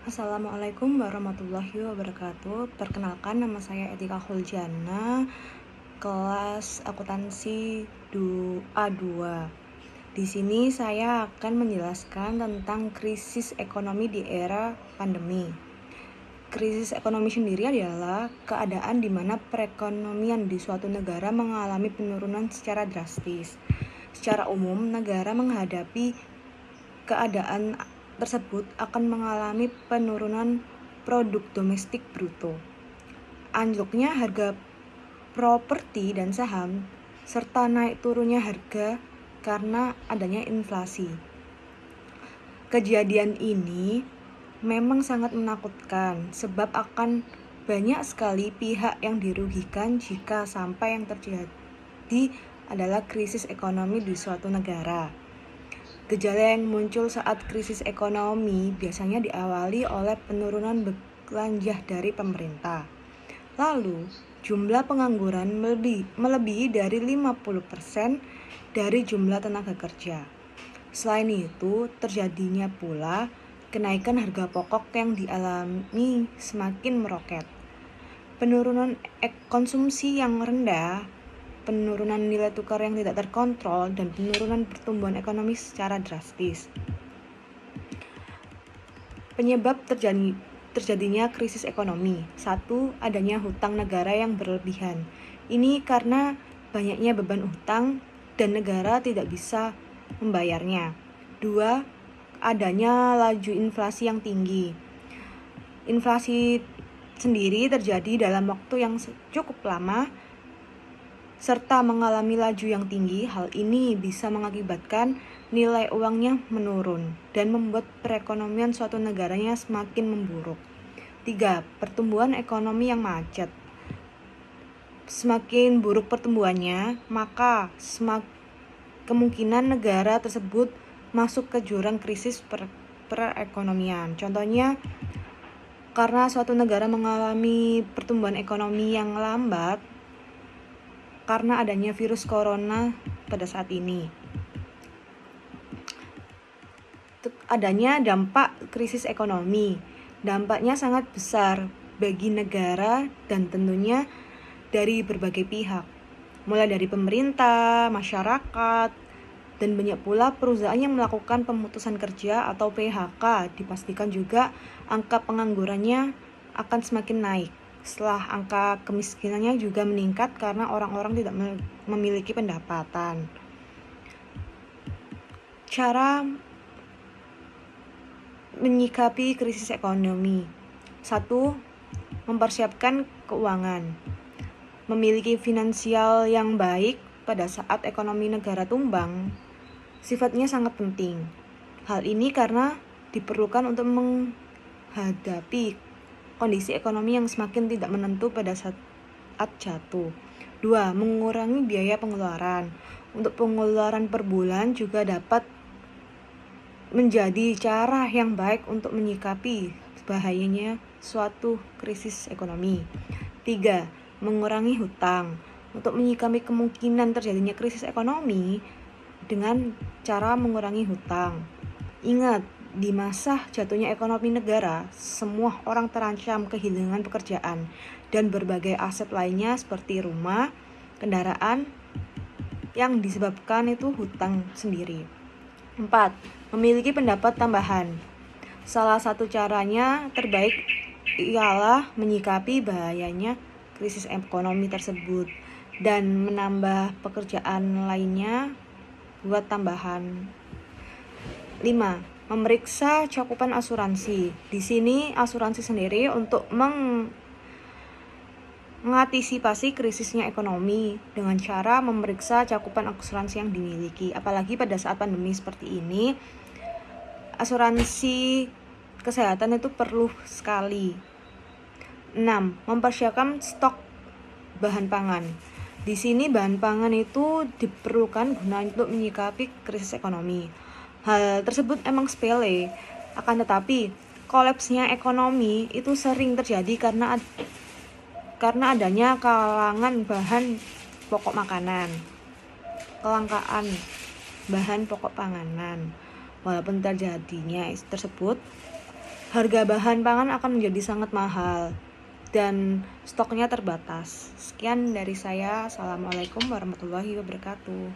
Assalamualaikum warahmatullahi wabarakatuh. Perkenalkan, nama saya Etika Huljana, kelas akuntansi A2. Di sini saya akan menjelaskan tentang krisis ekonomi di era pandemi. Krisis ekonomi sendiri adalah keadaan di mana perekonomian di suatu negara mengalami penurunan secara drastis. Secara umum, negara menghadapi keadaan tersebut akan mengalami penurunan produk domestik bruto, anjloknya harga properti dan saham, serta naik turunnya harga karena adanya inflasi. Kejadian ini memang sangat menakutkan sebab akan banyak sekali pihak yang dirugikan jika sampai yang terjadi adalah krisis ekonomi di suatu negara. Gejala yang muncul saat krisis ekonomi biasanya diawali oleh penurunan belanja dari pemerintah. Lalu, jumlah pengangguran melebihi dari 50% dari jumlah tenaga kerja. Selain itu, terjadinya pula kenaikan harga pokok yang dialami semakin meroket. Penurunan konsumsi yang rendah, penurunan nilai tukar yang tidak terkontrol, dan penurunan pertumbuhan ekonomi secara drastis. Penyebab terjadinya krisis ekonomi. 1. Adanya hutang negara yang berlebihan. Ini karena banyaknya beban hutang dan negara tidak bisa membayarnya. 2. Adanya laju inflasi yang tinggi. Inflasi sendiri terjadi dalam waktu yang cukup lama serta mengalami laju yang tinggi. Hal ini bisa mengakibatkan nilai uangnya menurun dan membuat perekonomian suatu negaranya semakin memburuk. 3. Pertumbuhan ekonomi yang macet. Semakin buruk pertumbuhannya, maka kemungkinan negara tersebut masuk ke jurang krisis perekonomian. Contohnya, karena suatu negara mengalami pertumbuhan ekonomi yang lambat karena adanya virus corona pada saat ini. Adanya dampak krisis ekonomi. Dampaknya sangat besar bagi negara dan tentunya dari berbagai pihak, mulai dari pemerintah, masyarakat, dan banyak pula perusahaan yang melakukan pemutusan kerja atau PHK. Dipastikan juga angka penganggurannya akan semakin naik. Setelah angka kemiskinannya juga meningkat karena orang-orang tidak memiliki pendapatan. Cara menyikapi krisis ekonomi. 1. Mempersiapkan keuangan. Memiliki finansial yang baik pada saat ekonomi negara tumbang sifatnya sangat penting. Hal ini karena diperlukan untuk menghadapi kondisi ekonomi yang semakin tidak menentu pada saat jatuh. 2. Mengurangi biaya pengeluaran. Untuk pengeluaran per bulan juga dapat menjadi cara yang baik untuk menyikapi bahayanya suatu krisis ekonomi. 3. Mengurangi hutang. Untuk menyikapi kemungkinan terjadinya krisis ekonomi dengan cara mengurangi hutang. Ingat, di masa jatuhnya ekonomi negara, semua orang terancam kehilangan pekerjaan dan berbagai aset lainnya seperti rumah, kendaraan yang disebabkan itu hutang sendiri. 4. Memiliki pendapat tambahan. Salah satu caranya terbaik ialah menyikapi bahayanya krisis ekonomi tersebut dan menambah pekerjaan lainnya buat tambahan. 5. Memeriksa cakupan asuransi. Di sini asuransi sendiri untuk mengantisipasi krisisnya ekonomi dengan cara memeriksa cakupan asuransi yang dimiliki. Apalagi pada saat pandemi seperti ini, asuransi kesehatan itu perlu sekali. 6. Mempersiapkan stok bahan pangan. Di sini bahan pangan itu diperlukan guna untuk menyikapi krisis ekonomi. Hal tersebut emang sepele, akan tetapi kolapsnya ekonomi itu sering terjadi karena adanya kelangkaan bahan pokok panganan. Walaupun terjadinya tersebut, harga bahan pangan akan menjadi sangat mahal dan stoknya terbatas. Sekian dari saya. Assalamualaikum warahmatullahi wabarakatuh.